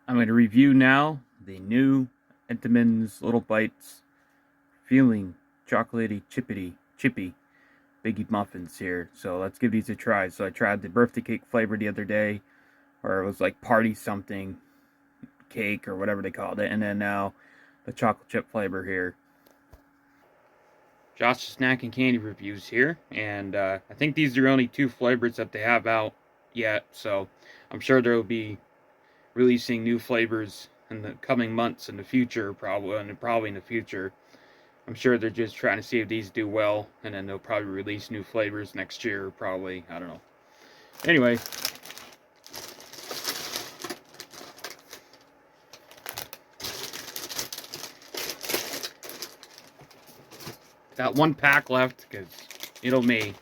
I'm going to review now the new Entenmann's Little Bites Feeling Chocolatey Chippy Biggie Muffins here. So let's give these a try. So I tried the birthday cake flavor the other day, or it was like party something cake or whatever they called it, and then now the chocolate chip flavor here. Josh's Snack and Candy reviews here, and I think these are only two flavors that they have out yet, so I'm sure there will be releasing new flavors in the coming months in the future, probably in the future. I'm sure they're just trying to see if these do well, and then they'll probably release new flavors next year, probably. I don't know. Anyway, got one pack left, because it'll me.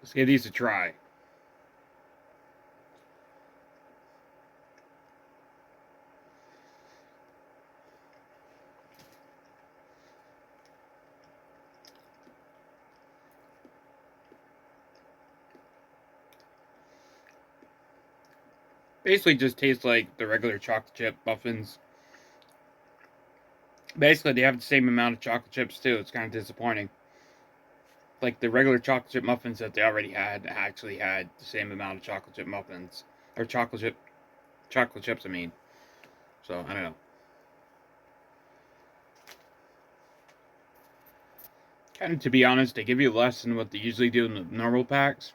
Let's give these a try. Basically just tastes like the regular chocolate chip muffins. Basically, they have the same amount of chocolate chips too. It's kind of disappointing. Like the regular chocolate chip muffins that they already had actually had the same amount of chocolate chip muffins. Or chocolate chips, I mean. So, I don't know. Kind of, to be honest, they give you less than what they usually do in the normal packs.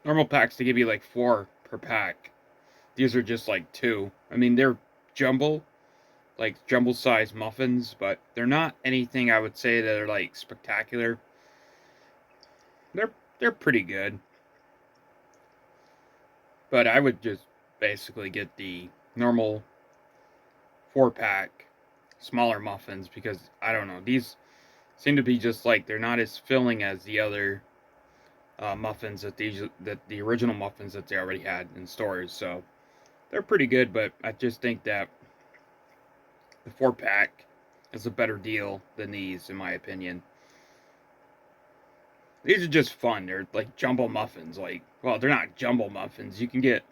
Normal packs, they give you like 4 per pack. These are just like 2. I mean, they're jumbo size muffins, but they're not anything I would say that are like spectacular. They're pretty good. But I would just basically get the normal 4-pack smaller muffins, because I don't know, these seem to be just like they're not as filling as the other muffins that the original muffins that they already had in stores. So they're pretty good, but I just think that the 4-pack is a better deal than these, in my opinion. These are just fun. They're like jumbo muffins. Like, well, they're not jumbo muffins. You can get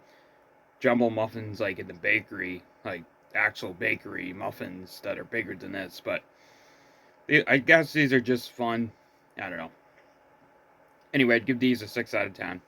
jumbo muffins like in the bakery, like actual bakery muffins that are bigger than this, but I guess these are just fun. I don't know. Anyway, I'd give these a 6 out of 10.